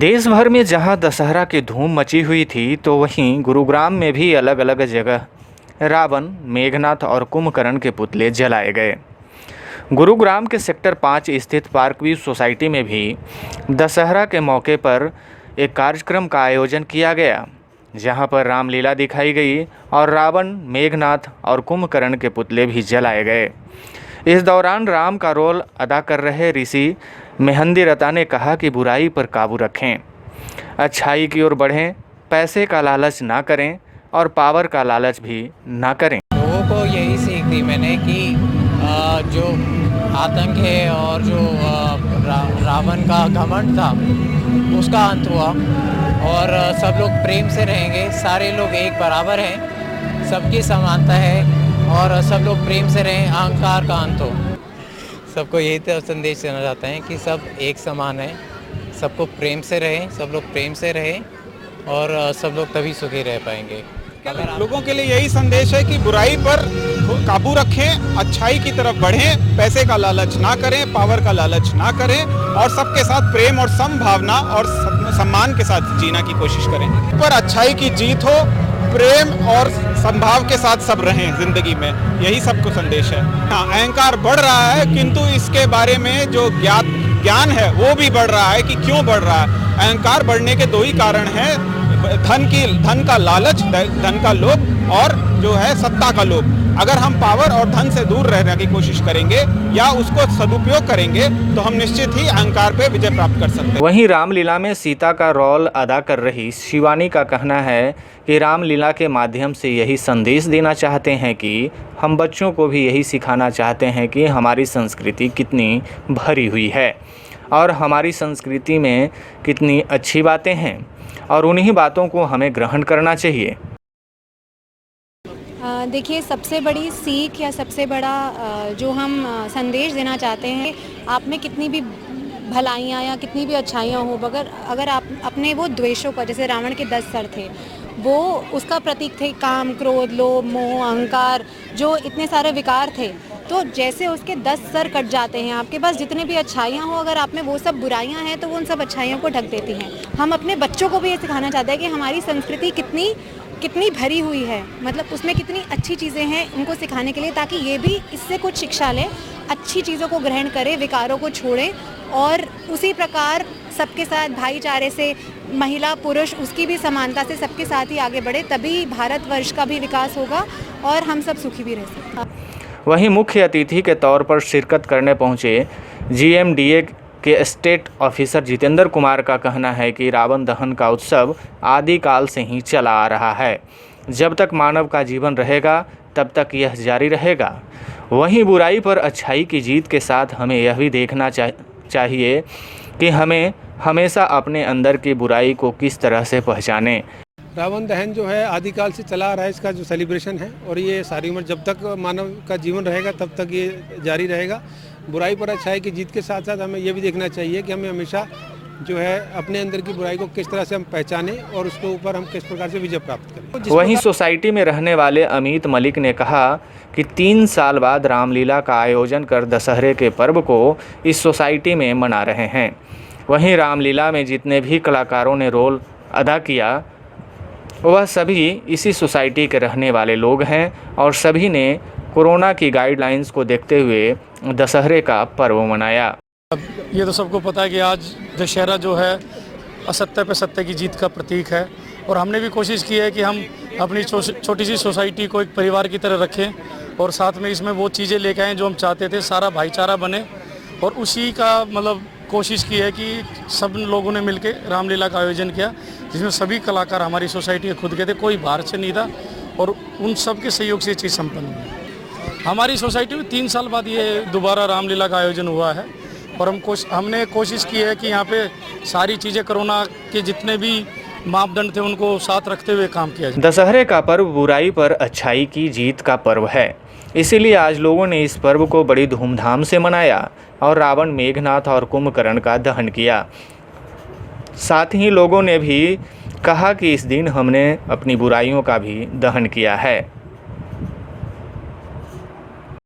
देश भर में जहां दशहरा की धूम मची हुई थी, तो वहीं गुरुग्राम में भी अलग अलग जगह रावण, मेघनाथ और कुंभकर्ण के पुतले जलाए गए। गुरुग्राम के सेक्टर 5 स्थित पार्कव्यू सोसाइटी में भी दशहरा के मौके पर एक कार्यक्रम का आयोजन किया गया, जहां पर रामलीला दिखाई गई और रावण, मेघनाथ और कुंभकर्ण के पुतले भी जलाए गए। इस दौरान राम का रोल अदा कर रहे ऋषि मेहंदी रता ने कहा कि बुराई पर काबू रखें, अच्छाई की ओर बढ़ें, पैसे का लालच ना करें और पावर का लालच भी ना करें। लोगों को यही सीख दी मैंने कि जो आतंक है और जो रावण का घमंड था उसका अंत हुआ और सब लोग प्रेम से रहेंगे। सारे लोग एक बराबर हैं, सबकी समानता है और सब लोग प्रेम से रहें, अहंकार का अंत हो। सबको यही तो संदेश देना चाहते हैं कि सब एक समान है, सबको प्रेम से रहें, सब लोग प्रेम से रहें और सब लोग तभी सुखी रह पाएंगे। लोगों के लिए यही संदेश है कि बुराई पर काबू रखें, अच्छाई की तरफ बढ़ें, पैसे का लालच ना करें, पावर का लालच ना करें और सबके साथ प्रेम और समभावना और सम्मान के साथ जीना की कोशिश करें। पर अच्छाई की जीत हो, प्रेम और संभाव के साथ सब रहें जिंदगी में, यही सबको संदेश है। हाँ, अहंकार बढ़ रहा है, किंतु इसके बारे में जो ज्ञान है वो भी बढ़ रहा है कि क्यों बढ़ रहा है। अहंकार बढ़ने के दो ही कारण हैं, धन का लालच, धन का लोभ और जो है सत्ता का लोभ। अगर हम पावर और धन से दूर रहने की कोशिश करेंगे या उसको सदुपयोग करेंगे तो हम निश्चित ही अहंकार पे विजय प्राप्त कर सकते हैं। वहीं रामलीला में सीता का रोल अदा कर रही शिवानी का कहना है कि रामलीला के माध्यम से यही संदेश देना चाहते हैं कि हम बच्चों को भी यही सिखाना चाहते हैं कि हमारी संस्कृति कितनी भरी हुई है और हमारी संस्कृति में कितनी अच्छी बातें हैं और उन्हीं बातों को हमें ग्रहण करना चाहिए। देखिए, सबसे बड़ी सीख या सबसे बड़ा जो हम संदेश देना चाहते हैं, आप में कितनी भी भलाइयाँ या कितनी भी अच्छाइयाँ हो, मगर अगर आप अपने वो द्वेषों का, जैसे रावण के 10 सर थे, वो उसका प्रतीक थे काम, क्रोध, लोभ, मोह, अहंकार, जो इतने सारे विकार थे। तो जैसे उसके 10 सर कट जाते हैं, आपके पास जितने भी अच्छाइयाँ हो, अगर आप में वो सब बुराइयाँ हैं तो वो उन सब अच्छाइयों को ढक देती हैं। हम अपने बच्चों को भी ये सिखाना चाहते हैं कि हमारी संस्कृति कितनी भरी हुई है, मतलब उसमें कितनी अच्छी चीज़ें हैं, उनको सिखाने के लिए, ताकि ये भी इससे कुछ शिक्षा लें, अच्छी चीज़ों को ग्रहण करें, विकारों को छोड़ें और उसी प्रकार सबके साथ भाईचारे से, महिला पुरुष उसकी भी समानता से सबके साथ ही आगे बढ़े, तभी भारतवर्ष का भी विकास होगा और हम सब सुखी भी रह सकते। वहीं मुख्य अतिथि के तौर पर शिरकत करने पहुंचे GMDA के स्टेट ऑफिसर जितेंद्र कुमार का कहना है कि रावण दहन का उत्सव आदिकाल से ही चला आ रहा है। जब तक मानव का जीवन रहेगा तब तक यह जारी रहेगा। वहीं बुराई पर अच्छाई की जीत के साथ हमें यह भी देखना चाहिए कि हमें हमेशा अपने अंदर की बुराई को किस तरह से पहचानें। रावण दहन जो है आदिकाल से चला आ रहा है, इसका जो सेलिब्रेशन है, और ये सारी उम्र जब तक मानव का जीवन रहेगा तब तक ये जारी रहेगा। बुराई पर अच्छाई की जीत के साथ साथ हमें ये भी देखना चाहिए कि हमें हमेशा जो है अपने अंदर की बुराई को किस तरह से हम पहचानें और उसके ऊपर हम किस प्रकार से विजय प्राप्त करें। वहीं सोसाइटी में रहने वाले अमित मलिक ने कहा कि 3 साल बाद रामलीला का आयोजन कर दशहरे के पर्व को इस सोसाइटी में मना रहे हैं। वहीं रामलीला में जितने भी कलाकारों ने रोल अदा किया वह सभी इसी सोसाइटी के रहने वाले लोग हैं और सभी ने कोरोना की गाइडलाइंस को देखते हुए दशहरे का पर्व मनाया। ये तो सबको पता है कि आज दशहरा जो है असत्य पे सत्य की जीत का प्रतीक है और हमने भी कोशिश की है कि हम अपनी छोटी सी सोसाइटी को एक परिवार की तरह रखें और साथ में इसमें वो चीज़ें लेके आएँ जो हम चाहते थे, सारा भाईचारा बने, और उसी का मतलब कोशिश की है कि सब लोगों ने मिलकर रामलीला का आयोजन किया, जिसमें सभी कलाकार हमारी सोसाइटी के खुद के थे, कोई बाहर से नहीं था और उन सब के सहयोग से ये चीज़ संपन्न हुई। हमारी सोसाइटी में 3 साल बाद ये दोबारा रामलीला का आयोजन हुआ है और हमने कोशिश की है कि यहाँ पे सारी चीज़ें कोरोना के जितने भी मापदंड थे उनको साथ रखते हुए काम किया जाए। दशहरे का पर्व बुराई पर अच्छाई की जीत का पर्व है, इसीलिए आज लोगों ने इस पर्व को बड़ी धूमधाम से मनाया और रावण, मेघनाथ और कुंभकर्ण का दहन किया। साथ ही लोगों ने भी कहा कि इस दिन हमने अपनी बुराइयों का भी दहन किया है।